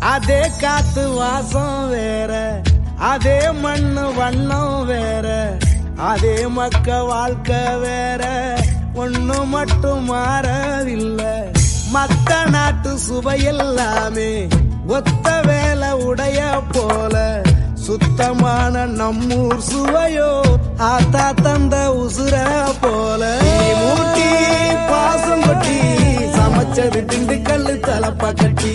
அதே காத்து வாசம் வேற, அதே மண்ணு வண்ணம் வேற, அதே மக்க வாழ்க்கை வேற, ஒண்ணு மட்டும் மாறவில்லை. மத்த நாட்டு சுவையெல்லாமே ஒத்த வேலை உடைய போல, சுத்தமான நம்மூர் சுவையோ ஆத்தா தந்த உசுர போல. மூட்டி பாசம் கொட்டி சமைச்சது திண்டுக்கல்லு தலப்பா கட்டி.